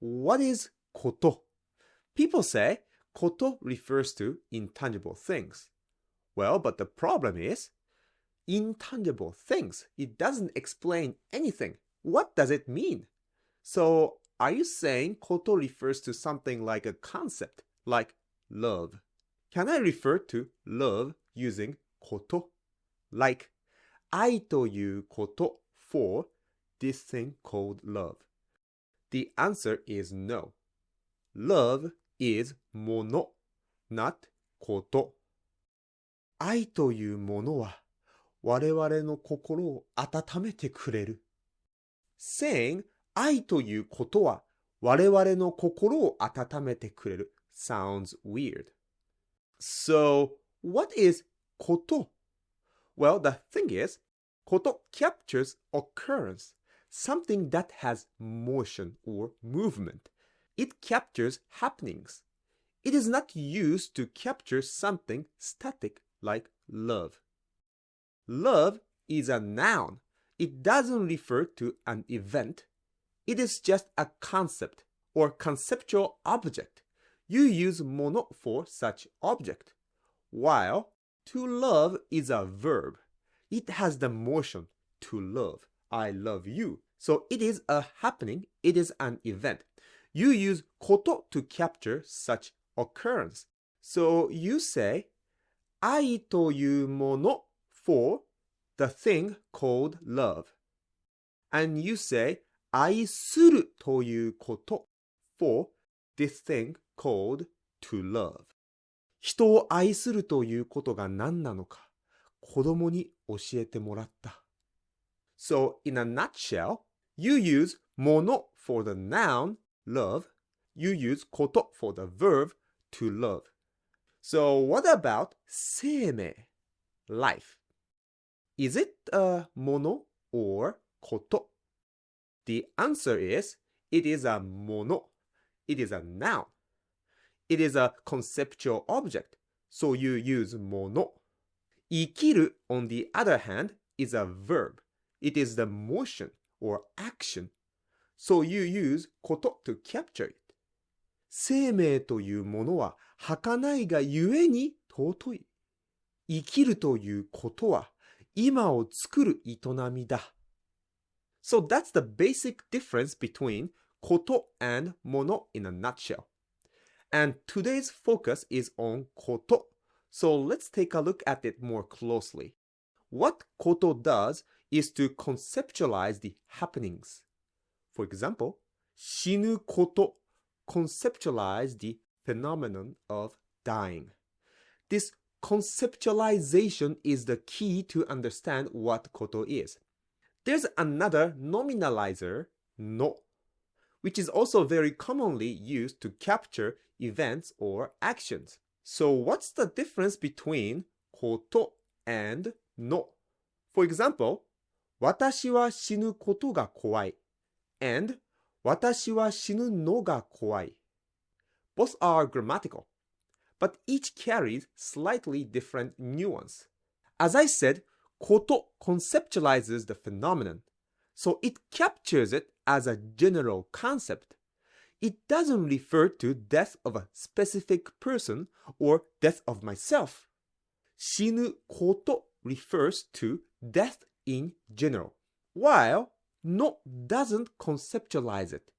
what is koto? People say koto refers to intangible things. Well, but the problem is, intangible things, it doesn't explain anything. What does it mean? So, are you saying koto refers to something like a concept, like love? Can I refer to love using koto? Like, 愛ということ for this thing called love. The answer is no. Love is もの not こと。愛というものは我々の心を温めてくれる。Saying 愛ということは我々の心を温めてくれる sounds weird. So, what is こと? Well, the thing is, koto captures occurrence, something that has motion or movement. It captures happenings. It is not used to capture something static like love. Love is a noun. It doesn't refer to an event. It is just a concept or conceptual object. You use もの for such object, while to love is a verb. It has the motion to love. I love you. So it is a happening. It is an event. You use koto to capture such occurrence. So you say 愛というもの for the thing called love. And you say 愛するということ for this thing called to love. 人を愛するということが何なのか、子供に教えてもらった。So, in a nutshell, you use もの for the noun, love. You use こと for the verb, to love. So, what about 生命, life? Is it a もの or こと? The answer is, it is a もの. It is a noun. It is a conceptual object, so you use もの. 生きる, on the other hand, is a verb. It is the motion or action, so you use こと to capture it. 生命というものは儚いがゆえに尊い。生きるということは今を作る営みだ。So that's the basic difference between こと and もの in a nutshell. And today's focus is on こと. So let's take a look at it more closely. What こと does is to conceptualize the happenings. For example, 死ぬこと conceptualize the phenomenon of dying. This conceptualization is the key to understand what こと is. There's another nominalizer, の, which is also very commonly used to capture events or actions. So what's the difference between こと and の? For example, 私は死ぬことが怖い and 私は死ぬのが怖い. Both are grammatical, but each carries slightly different nuance. As I said, こと conceptualizes the phenomenon, so it captures it as a general concept. It doesn't refer to death of a specific person or death of myself. 死ぬこと refers to death in general, while の doesn't conceptualize it.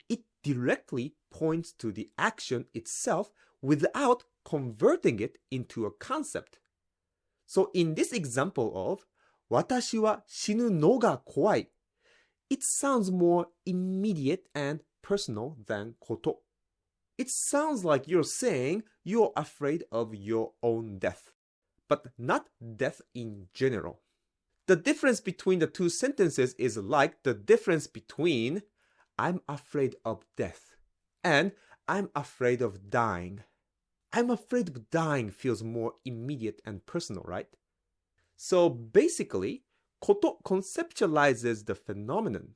It directly points to the action itself without converting it into a concept. So in this example of 私は死ぬのが怖い, it sounds more immediate and personal than こと. It sounds like you're saying you're afraid of your own death, but not death in general. The difference between the two sentences is like the difference between I'm afraid of death and I'm afraid of dying. I'm afraid of dying feels more immediate and personal, right? So basically, こと conceptualizes the phenomenon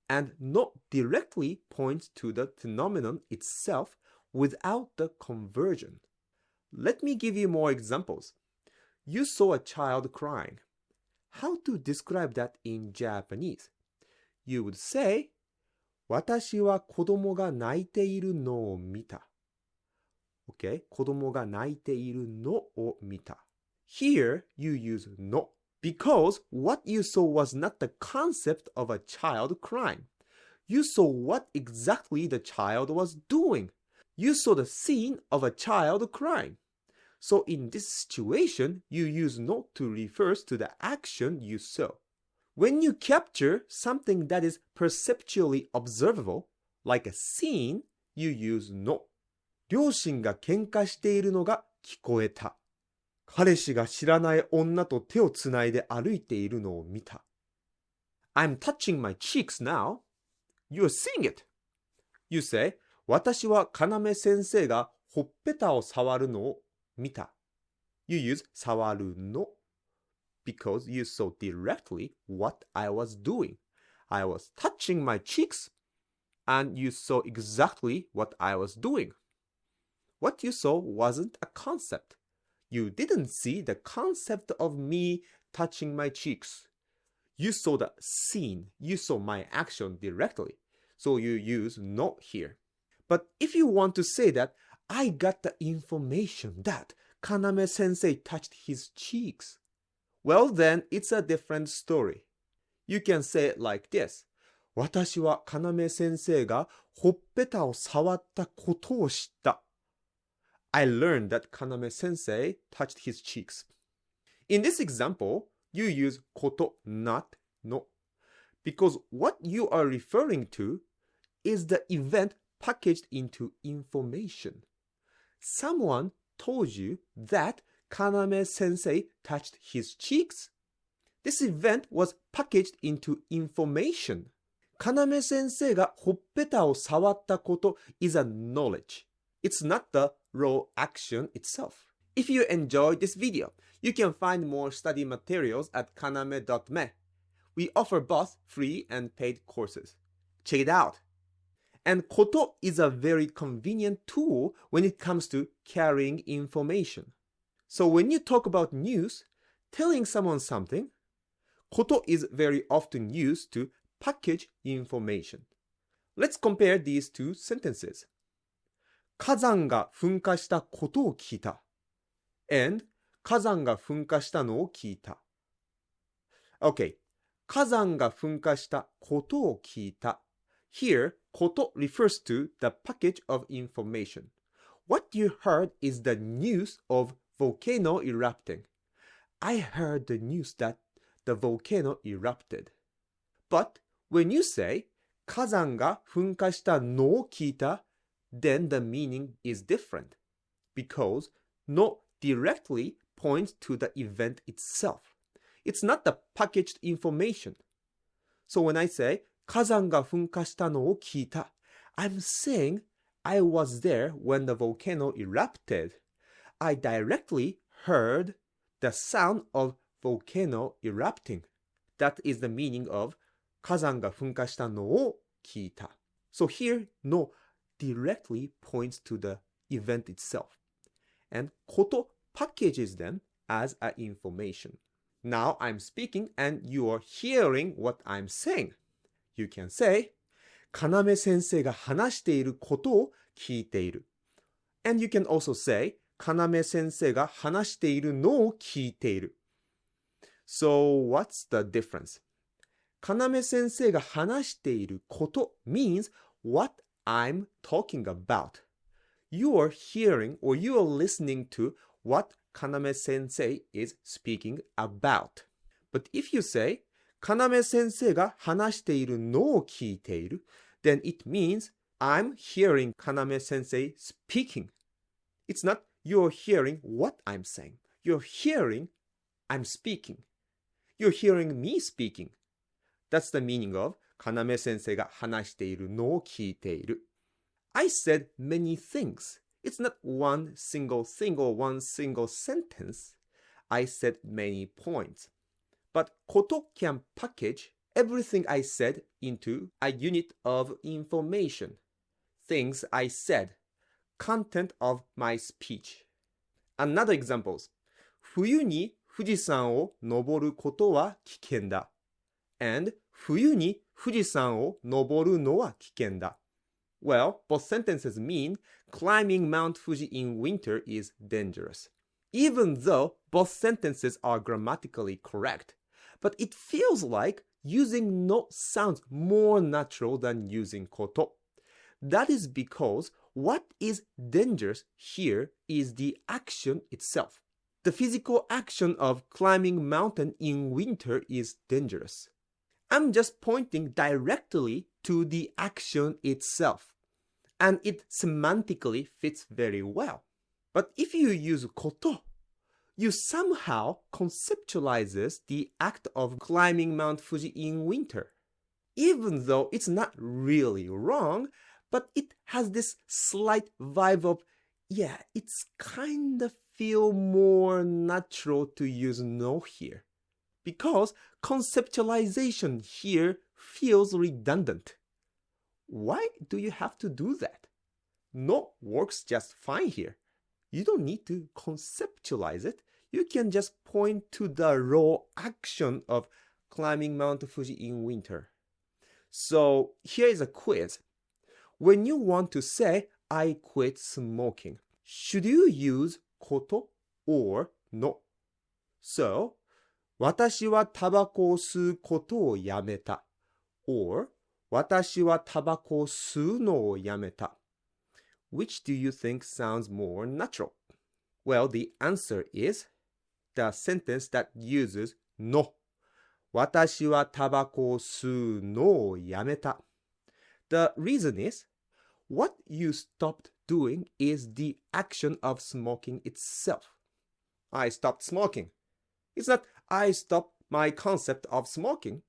and not directly points to the phenomenon itself without the conversion. Let me give you more examples. You saw a child crying. How to describe that in Japanese? You would say, 私は子供が泣いているのを見た。Okay? 子供が泣いているのを見た。Here, you use no because what you saw was not the concept of a child crying. You saw what exactly the child was doing. You saw the scene of a child crying. So in this situation, you use no to refer to the action you saw. When you capture something that is perceptually observable, like a scene, you use no. 両親が喧嘩しているのが聞こえた。彼氏が知らない女と手をつないで歩いているのを見た。I'm touching my cheeks now. You're seeing it. You say, 私は要先生がほっぺたを触るのを見た。You use 触るの because you saw directly what I was doing. I was touching my cheeks and you saw exactly what I was doing. What you saw wasn't a concept. You didn't see the concept of me touching my cheeks. You saw the scene. You saw my action directly. So you use no here. But if you want to say that I got the information that Kaname sensei touched his cheeks, well then it's a different story. You can say it like this. 私は要先生がほっぺたを触ったことを知った。I learned that Kaname sensei touched his cheeks. In this example, you use koto, not no, because what you are referring to is the event packaged into information. Someone told you that Kaname sensei touched his cheeks. This event was packaged into information. Kaname sensei がほっぺたを触ったこと is a knowledge. It's not the raw action itself. If you enjoyed this video, you can find more study materials at kaname.me. We offer both free and paid courses. Check it out. And koto is a very convenient tool when it comes to carrying information. So when you talk about news, telling someone something, koto is very often used to package information. Let's compare these two sentences. 火山が噴火したことを聞いた and 火山が噴火したのを聞いた Okay, 火山が噴火したことを聞いた Here, こと refers to the package of information. What you heard is the news of volcano erupting. I heard the news that the volcano erupted. But when you say 火山が噴火したのを聞いた then the meaning is different because no directly points to the event itself. It's not the packaged information. So when I say 火山が噴火したのを聞いた I'm saying I was there when the volcano erupted. I directly heard the sound of volcano erupting. That is the meaning of 火山が噴火したのを聞いた So here no directly points to the event itself. And koto packages them as an information. Now I'm speaking and you are hearing what I'm saying. You can say, 要先生が話していることを聞いている. And you can also say, 要先生が話しているのを聞いている. So what's the difference? 要先生が話していること means what I'm talking about. You are hearing or you are listening to what Kaname sensei is speaking about. But if you say, 要先生が話しているのを聞いている, then it means I'm hearing Kaname sensei speaking. It's not you're hearing what I'm saying. You're hearing I'm speaking. You're hearing me speaking. That's the meaning of 要先生が話しているのを聞いている. I said many things. It's not one single thing or one single sentence. I said many points. But koto can package everything I said into a unit of information. Things I said. Content of my speech. Another examples. 冬に富士山を登ることは危険だ. And 冬に富士山を登るのは危険だ. Well, both sentences mean climbing Mount Fuji in winter is dangerous. Even though both sentences are grammatically correct, but it feels like using no sounds more natural than using koto. That is because what is dangerous here is the action itself. The physical action of climbing mountain in winter is dangerous. I'm just pointing directly to the action itself, and it semantically fits very well. But if you use koto, you somehow conceptualizes the act of climbing Mount Fuji in winter. Even though it's not really wrong, but it has this slight vibe of, yeah, it's kind of feel more natural to use no here. Because conceptualization here feels redundant. Why do you have to do that? No works just fine here. You don't need to conceptualize it. You can just point to the raw action of climbing Mount Fuji in winter. So here is a quiz. When you want to say, I quit smoking, should you use koto or no? So, 私はタバコを吸うことをやめた or 私はタバコを吸うのをやめた. Which do you think sounds more natural? Well, the answer is the sentence that uses no. 私はタバコを吸うのをやめた. The reason is, what you stopped doing is the action of smoking itself. I stopped smoking. It's not I stopped my concept of smoking.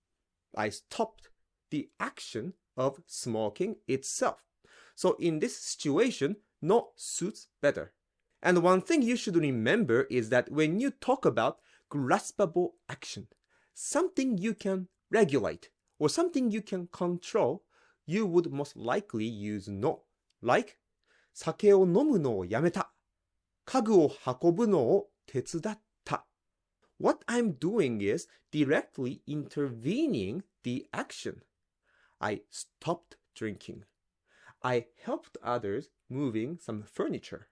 I stopped the action of smoking itself. So in this situation, no suits better. And one thing you should remember is that when you talk about graspable action, something you can regulate or something you can control, you would most likely use no. Like, 酒を飲むのをやめた。家具を運ぶのを手伝った。What I'm doing is directly intervening the action. I stopped drinking. I helped others moving some furniture.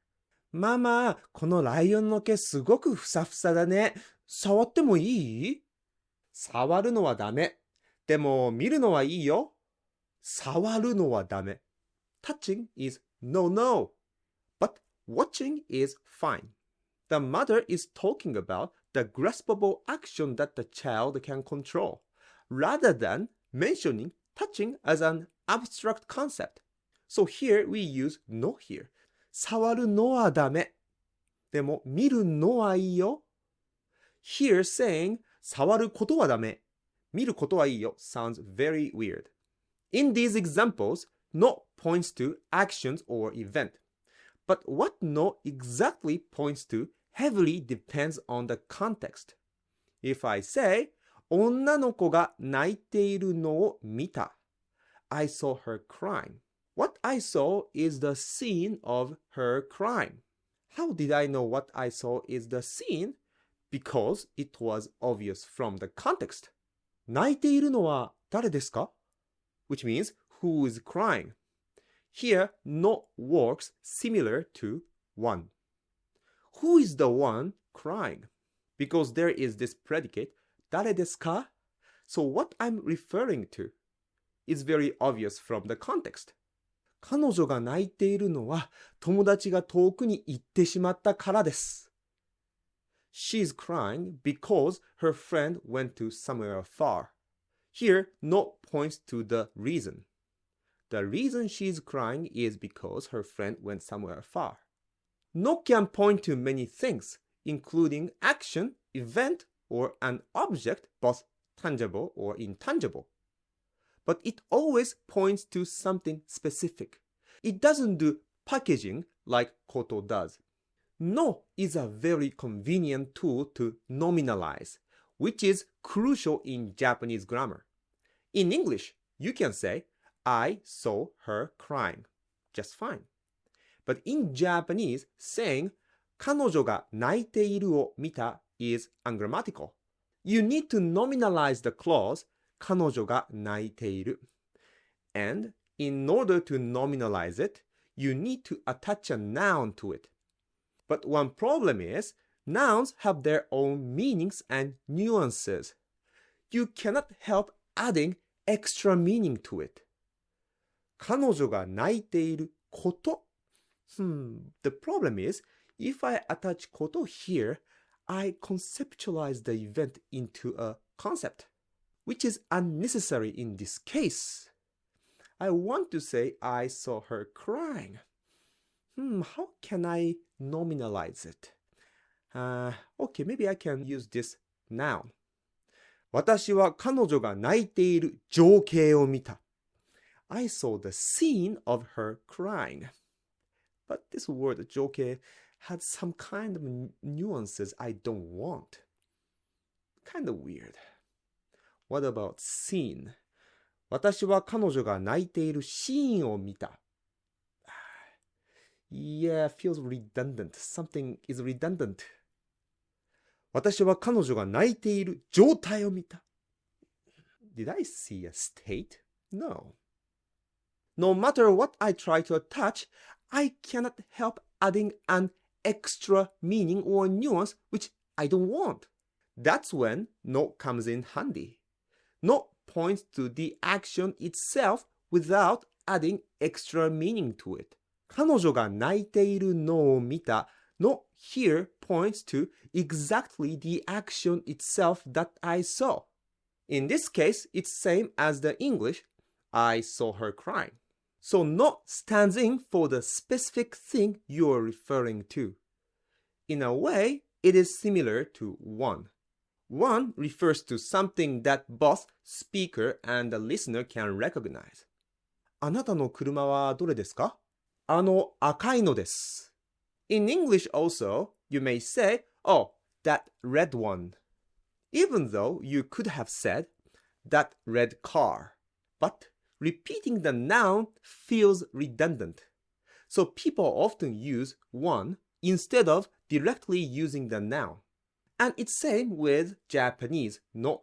ママ、このライオンの毛すごくふさふさだね。触ってもいい？触るのはダメ。でも見るのはいいよ。触るのはダメ。Touching is no. But watching is fine. The mother is talking about the graspable action that the child can control, rather than mentioning touching as an abstract concept. So here we use no here. 触るのはダメ。でも見るのはいいよ。Here saying 触ることはダメ。見ることはいいよ sounds very weird. In these examples, no points to actions or event. But what no exactly points to heavily depends on the context. If I say, 女の子が泣いているのを見た. I saw her crying. What I saw is the scene of her crying. How did I know what I saw is the scene? Because it was obvious from the context. 泣いているのは誰ですか? Which means, who is crying? Here, no works similar to one. Who is the one crying? Because there is this predicate, 誰ですか? So what I'm referring to is very obvious from the context. 彼女が泣いているのは友達が遠くに行ってしまったからです。She's crying because her friend went to somewhere far. Here, no points to the reason. The reason she's crying is because her friend went somewhere far. No can point to many things, including action, event, or an object, both tangible or intangible. But it always points to something specific. It doesn't do packaging like koto does. No is a very convenient tool to nominalize, which is crucial in Japanese grammar. In English, you can say, I saw her crying. Just fine. But in Japanese, saying 彼女が泣いているを見た is ungrammatical. You need to nominalize the clause 彼女が泣いている. And in order to nominalize it, you need to attach a noun to it. But one problem is, nouns have their own meanings and nuances. You cannot help adding extra meaning to it. 彼女が泣いていること. The problem is, if I attach koto here, I conceptualize the event into a concept, which is unnecessary in this case. I want to say I saw her crying. How can I nominalize it? Okay, maybe I can use this noun. 私は彼女が泣いている情景を見た. I saw the scene of her crying. But this word 情景 had some kind of nuances I don't want. Kind of weird. What about scene? 私は彼女が泣いているシーンを見た. Yeah, feels redundant. Something is redundant. 私は彼女が泣いている状態を見た. Did I see a state? No. No matter what I try to attach, I cannot help adding an extra meaning or nuance which I don't want. That's when no comes in handy. No points to the action itself without adding extra meaning to it. 彼女が泣いているのを見た no here points to exactly the action itself that I saw. In this case, it's same as the English, I saw her crying. So no stands in for the specific thing you're referring to. In a way, it is similar to one. One refers to something that both speaker and the listener can recognize. あなたの車はどれですか? あの赤いのです. In English also, you may say, oh, that red one. Even though you could have said, that red car. But repeating the noun feels redundant. So people often use one instead of directly using the noun. And it's same with Japanese no.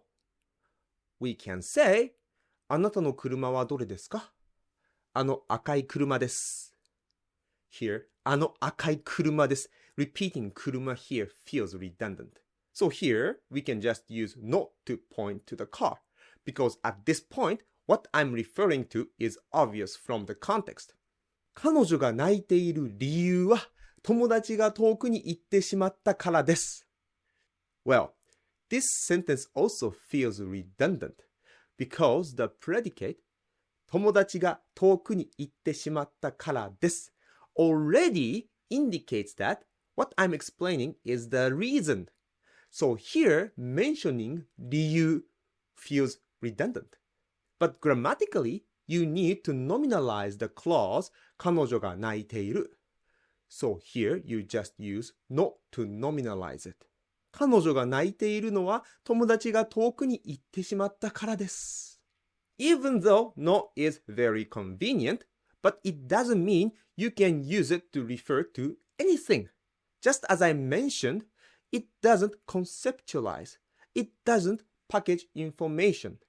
We can say, あなたの車はどれですか? あの赤い車です. Here, あの赤い車です. Repeating 車 here feels redundant. So here, we can just use no to point to the car. Because at this point, what I'm referring to is obvious from the context. 彼女が泣いている理由は友達が遠くに行ってしまったからです. Well, this sentence also feels redundant because the predicate 友達が遠くに行ってしまったからです already indicates that what I'm explaining is the reason. So here mentioning 理由 feels redundant. But grammatically, you need to nominalize the clause 彼女が泣いている. So here you just use no to nominalize it. 彼女が泣いているのは友達が遠くに行ってしまったからです. Even though no is very convenient, but it doesn't mean you can use it to refer to anything. Just as I mentioned, it doesn't conceptualize. It doesn't package information.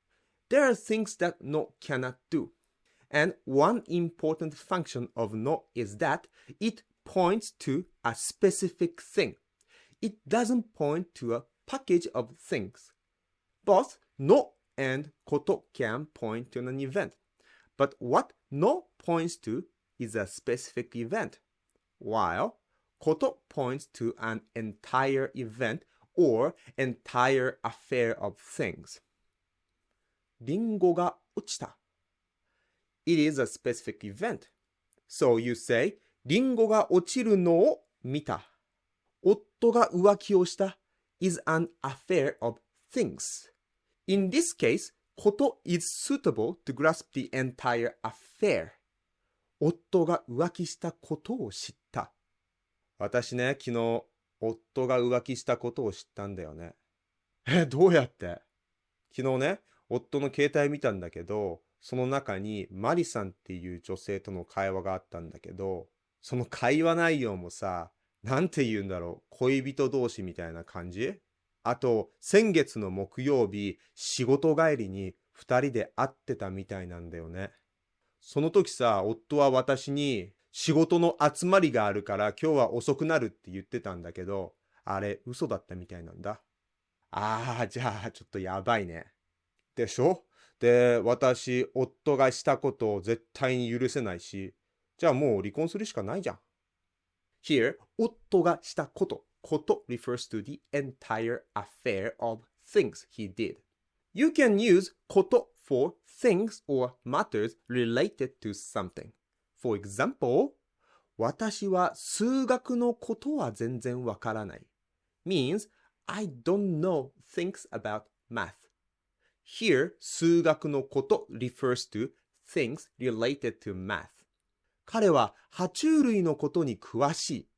There are things that no cannot do. And one important function of no is that it points to a specific thing. It doesn't point to a package of things. Both no and koto can point to an event. But what no points to is a specific event, while koto points to an entire event or entire affair of things. リンゴが落ちた. It is a specific event. So you say, リンゴが落ちるのを見た. 夫が浮気をした is an affair of things. In this case, koto is suitable to grasp the entire affair. 夫が浮気したことを知った. 私ね、昨日、夫が浮気したことを知ったんだよね。どうやって？昨日ね、夫の携帯見たんだけど、その中にマリさんっていう女性との会話があったんだけど、その会話内容もさ、なんて言うんだろう、恋人同士みたいな感じ？あと、先月の木曜日、仕事帰りに二人で会ってたみたいなんだよね。その時さ、夫は私に仕事の集まりがあるから今日は遅くなるって言ってたんだけど、あれ嘘だったみたいなんだ。じゃあちょっとやばいね。でしょ？で、私、夫がしたことを絶対に許せないし、じゃあもう離婚するしかないじゃん。Here, 夫がしたこと。こと refers to the entire affair of things he did. You can use こと for things or matters related to something. For example, 私は数学のことは全然わからない。means I don't know things about math. Here, 数学のこと refers to things related to math. 彼は爬虫類のことに詳しい。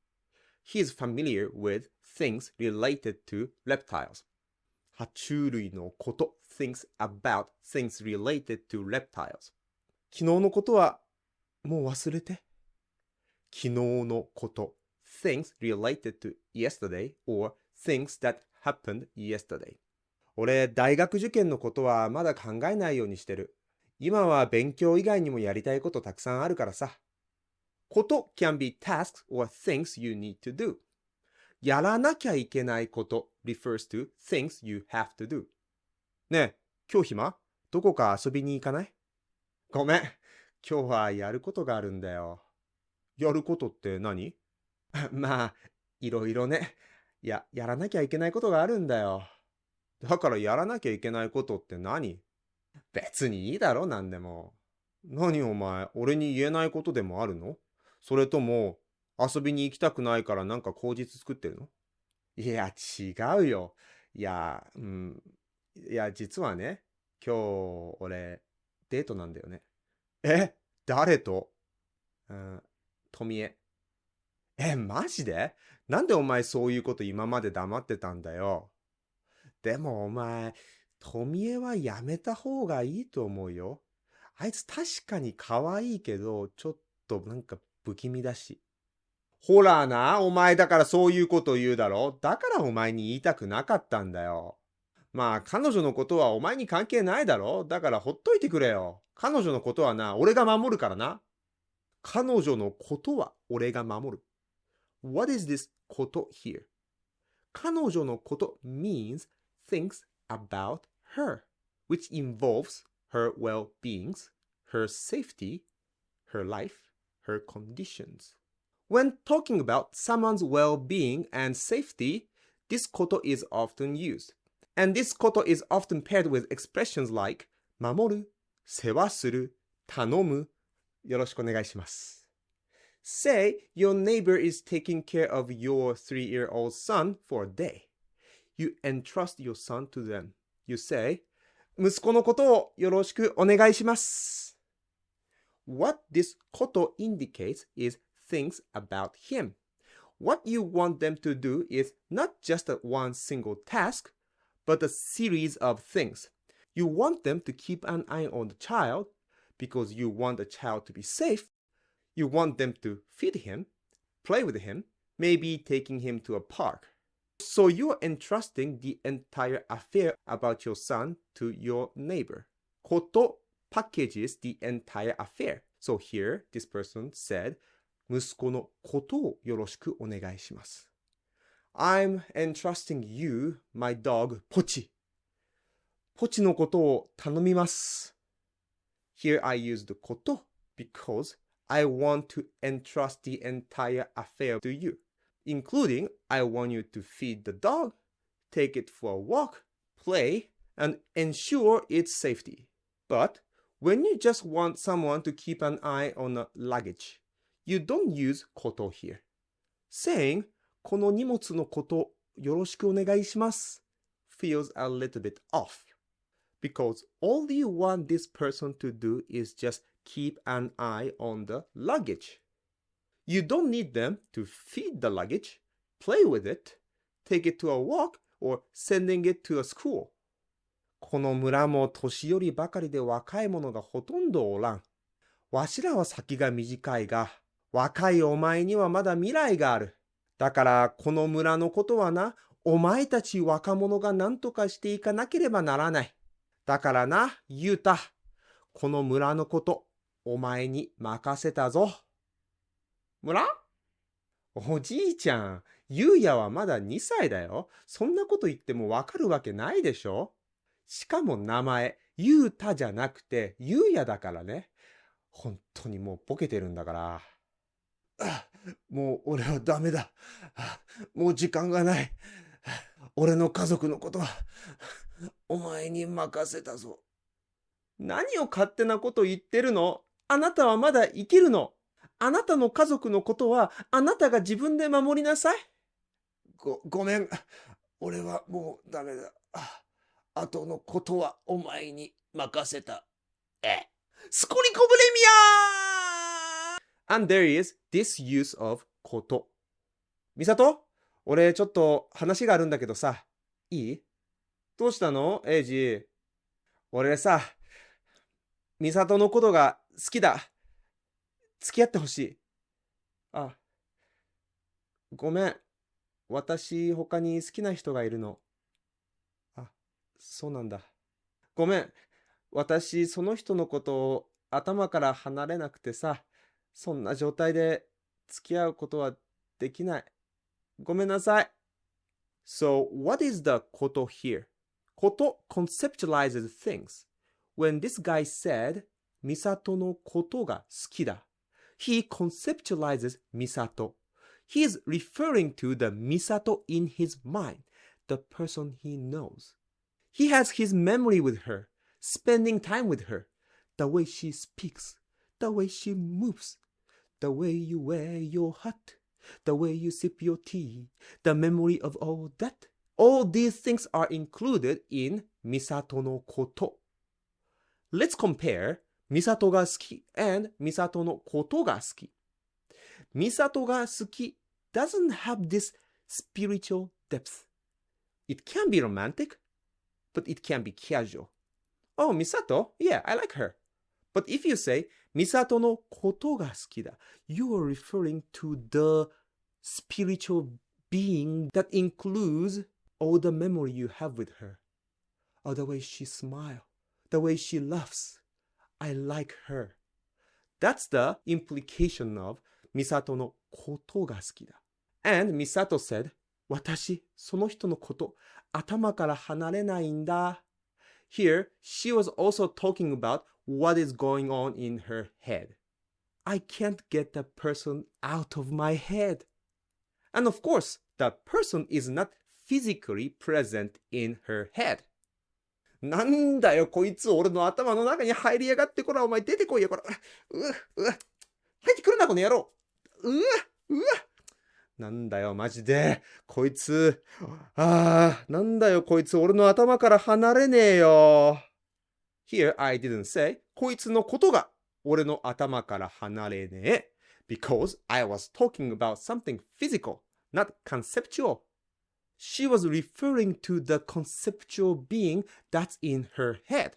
He is familiar with things related to reptiles. 爬虫類のこと thinks about things related to reptiles. 昨日のことはもう忘れて。昨日のこと things related to yesterday or things that happened yesterday. 俺、大学受験のことはまだ考えないようにしてる。今は勉強以外にもやりたいことたくさんあるからさ。こと can be tasks or things you need to do. やらなきゃいけないこと refers to things you have to do. ねえ、今日暇？どこか遊びに行かない？ごめん。今日はやることがあるんだよ。やることって何？まあ、いろいろね。やらなきゃいけないことがあるんだよ。だからやらなきゃいけないことって何？別にいいだろ、なんでも。何お前、俺に言えないことでもあるの？それとも、遊びに行きたくないからなんか口実作ってるの？いや、違うよ。いや、実はね、今日、俺、デートなんだよね。え？誰と？富江。マジで？なんでお前そういうこと今まで黙ってたんだよ。でもお前、富江はやめた方がいいと思うよ。あいつ確かに可愛いけど、ちょっとなんか不気味だし。ほらな、お前だからそういうこと言うだろ。だからお前に言いたくなかったんだよ。まあ、彼女のことはお前に関係ないだろ。だからほっといてくれよ。彼女のことはな、俺が守るからな。彼女のことは俺が守る。What is this こと here? 彼女のこと means things about her, which involves her well-beings, her safety, her life, her conditions. When talking about someone's well-being and safety, this koto is often used. And this koto is often paired with expressions like 守る、世話する、頼む。よろしくお願いします。Say your neighbor is taking care of your 3-year-old son for a day. You entrust your son to them. You say, 息子のことをよろしくお願いします。What this koto indicates is things about him. What you want them to do is not just one single task, but a series of things. You want them to keep an eye on the child because you want the child to be safe. You want them to feed him, play with him, maybe taking him to a park. So you're entrusting the entire affair about your son to your neighbor. Koto packages the entire affair. So here, this person said, 息子のことをよろしくお願いします。I'm entrusting you, my dog, ポチ。ポチのことを頼みます。Here I use the こと because I want to entrust the entire affair to you, including I want you to feed the dog, take it for a walk, play, and ensure its safety. But when you just want someone to keep an eye on a luggage, you don't use こと here. Saying この荷物のことよろしくお願いします feels a little bit off. Because all you want this person to do is just keep an eye on the luggage. You don't need them to feed the luggage, play with it, take it to a walk, or sending it to a school. この村も年寄りばかりで若い者がほとんどおらん。わしらは先が短いが、若いお前にはまだ未来がある。だからこの村のことはな、お前たち若者が何とかしていかなければならない。だからな、ゆうた。この村のこと、お前に任せたぞ。村？おじいちゃん、ゆうやはまだ2歳だよ。そんなこと言ってもわかるわけないでしょ。しかも名前、ゆうたじゃなくて、ゆうやだからね。本当にもうボケてるんだから。もう俺はダメだ。もう時間がない。俺の家族のことは、お前に任せたぞ。何を勝手なこと言ってるの？あなたはまだ生きるの。あなたの家族のことはあなたが自分で守りなさい。ごめん。俺はもうダメだ。後のことはお前に任せた。スコリコブレミアー !And there is this use of こと。ミサト？俺ちょっと話があるんだけどさ。いい？どうしたの？エイジ。俺さ、ミサトのことが好きだ。付き合ってほしい。ごめん。私、他に好きな人がいるの。そうなんだ。ごめん。私、その人のことを頭から離れなくてさ、そんな状態で付き合うことはできない。ごめんなさい。So, what is the koto here? Koto conceptualizes things. When this guy said, ミサトのことが好きだ, he conceptualizes Misato. He is referring to the Misato in his mind, the person he knows. He has his memory with her, spending time with her, the way she speaks, the way she moves, the way you wear your hat, the way you sip your tea, the memory of all that. All these things are included in Misato no koto. Let's compare Misato ga suki and Misato no koto ga suki. Misato ga suki doesn't have this spiritual depth. It can be romantic, but it can be casual. Oh, Misato? Yeah, I like her. But if you say, Misato no koto ga suki da, you are referring to the spiritual being that includes all the memory you have with her. Oh, the way she smiles, the way she laughs. I like her. That's the implication of Misato no koto ga suki da. And Misato said, 私、その人のこと、頭から離れないんだ。Here, she was also talking about what is going on in her head. I can't get that person out of my head. And of course, that person is not physically present in her head. なんだよ、こいつ、俺の頭の中に入りやがって、こら、お前出てこいよ、こら。入ってくるな、この野郎。なんだよ、マジで。こいつ。なんだよ、こいつ、俺の頭から離れねえよ。Here, I didn't say, こいつのことが俺の頭から離れねえ。Because I was talking about something physical, not conceptual. She was referring to the conceptual being that's in her head.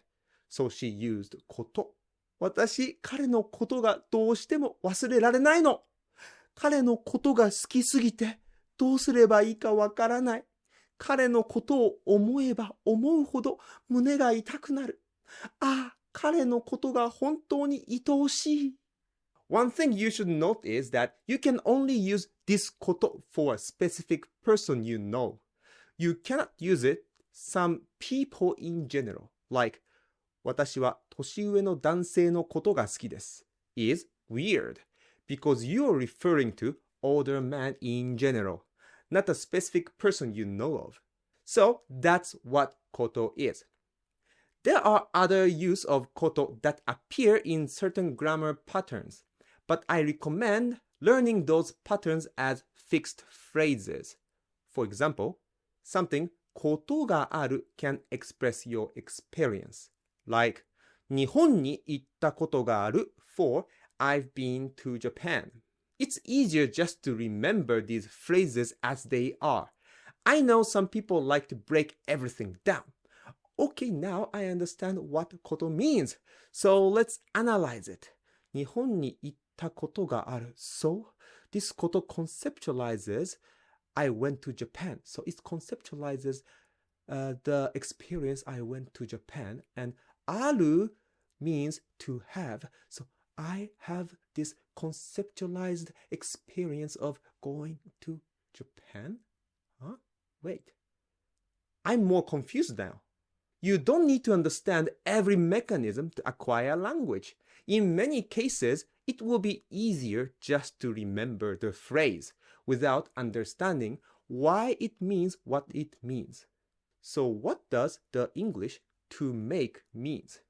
So she used こと。私、彼のことがどうしても忘れられないの。彼のことが好きすぎて、どうすればいいかわからない。彼のことを思えば思うほど胸が痛くなる。彼のことが本当に愛おしい。One thing you should note is that you can only use this こと for a specific person you know. You cannot use it some people in general, like 私は年上の男性のことが好きです is weird because you are referring to older men in general, not a specific person you know of. So that's what こと is. There are other use of こと that appear in certain grammar patterns, but I recommend learning those patterns as fixed phrases. For example, something ことがある can express your experience, like 日本に行ったことがある for I've been to Japan. It's easier just to remember these phrases as they are. I know some people like to break everything down. Okay, now I understand what こと means. So let's analyze it. 日本に行ったことがある. So, this こと conceptualizes I went to Japan. So it conceptualizes the experience I went to Japan, and ある means to have. So I have this conceptualized experience of going to Japan? Huh? Wait. I'm more confused now. You don't need to understand every mechanism to acquire language. In many cases, it will be easier just to remember the phrase without understanding why it means what it means. So what does the English to make means?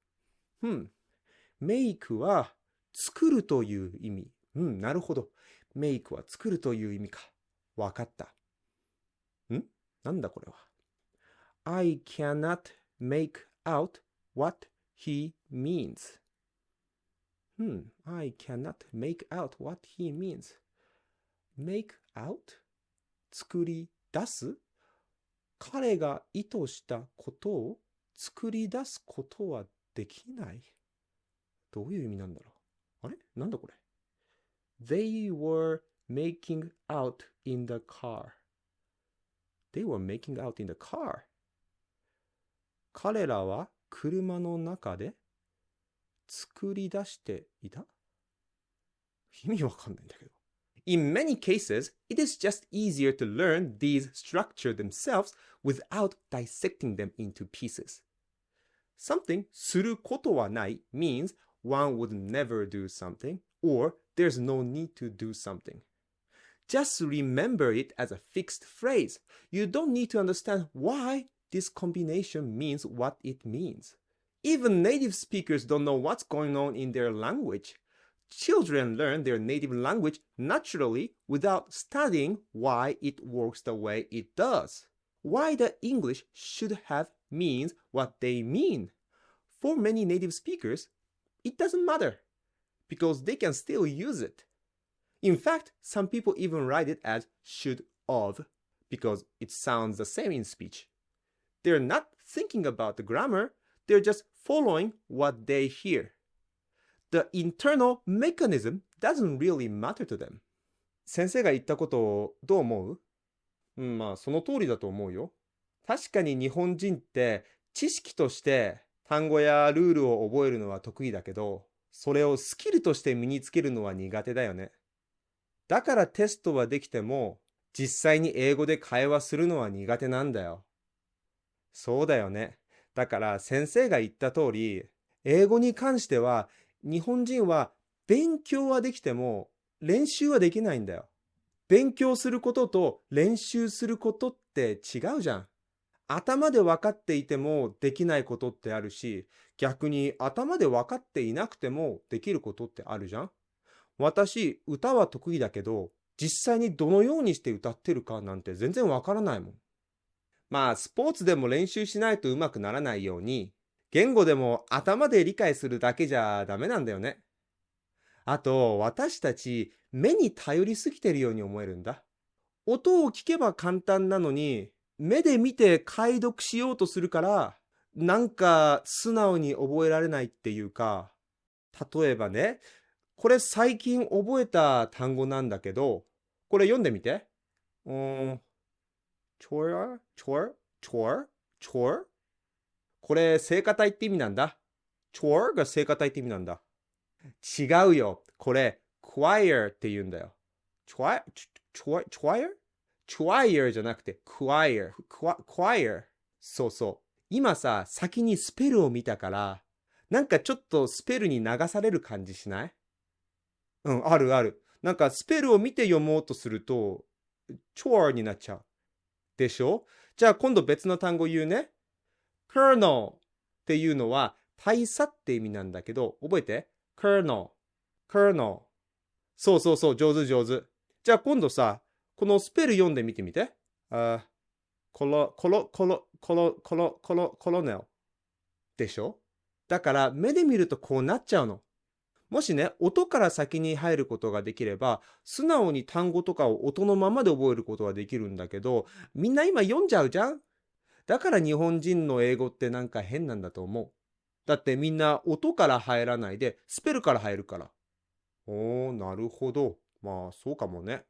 make は作るという意味。なるほど。make は作るという意味か。わかった。なんだこれは。I cannot make out what he means. I cannot make out what he means. make out? 作り出す？彼が意図したことを作り出すことはできない？どういう意味なんだろう？あれ？なんだこれ？ They were making out in the car. They were making out in the car. 彼らは車の中で作り出していた？意味わかんないんだけど。In many cases, it is just easier to learn these structures themselves without dissecting them into pieces. Something することはない means one would never do something or there's no need to do something. Just remember it as a fixed phrase. You don't need to understand why this combination means what it means. Even native speakers don't know what's going on in their language. Children learn their native language naturally without studying why it works the way it does. Why the English should have means what they mean. For many native speakers, it doesn't matter because they can still use it. In fact, some people even write it as should of because it sounds the same in speech. They're not thinking about the grammar, they're just following what they hear. The internal mechanism doesn't really matter to them. 先生が言ったことをどう思う？まあその通りだと思うよ。確かに日本人って知識として単語やルールを覚えるのは得意だけど、それをスキルとして身につけるのは苦手だよね。だからテストはできても、実際に英語で会話するのは苦手なんだよ。そうだよね。だから先生が言った通り、英語に関しては日本人は勉強はできても練習はできないんだよ。勉強することと練習することって違うじゃん。頭で分かっていてもできないことってあるし、逆に頭で分かっていなくてもできることってあるじゃん。私、歌は得意だけど、実際にどのようにして歌ってるかなんて全然分からないもん。まあ、スポーツでも練習しないと上手くならないように、言語でも頭で理解するだけじゃダメなんだよね。あと、私たち、目に頼りすぎてるように思えるんだ。音を聞けば簡単なのに、目で見て解読しようとするから、なんか素直に覚えられないっていうか、例えばね、これ最近覚えた単語なんだけど、これ読んでみて。chore? これ、聖歌隊って意味なんだ。chore が聖歌隊って意味なんだ。違うよ。これ、choir って言うんだよ。choir? choir じゃなくて、choir。そうそう。今さ、先にスペルを見たから、なんかちょっとスペルに流される感じしない？あるある。なんかスペルを見て読もうとすると、chore になっちゃう。でしょ？じゃあ今度別の単語言うね。kernel っていうのは大佐って意味なんだけど、覚えて。kernel。そう、上手。じゃあ今度さ、このスペル読んでみてみて。コロネル。でしょ？だから目で見るとこうなっちゃうの。もしね、音から先に入ることができれば、素直に単語とかを音のままで覚えることができるんだけど、みんな今読んじゃうじゃん？だから日本人の英語ってなんか変なんだと思う。だってみんな音から入らないで、スペルから入るから。なるほど。まあそうかもね。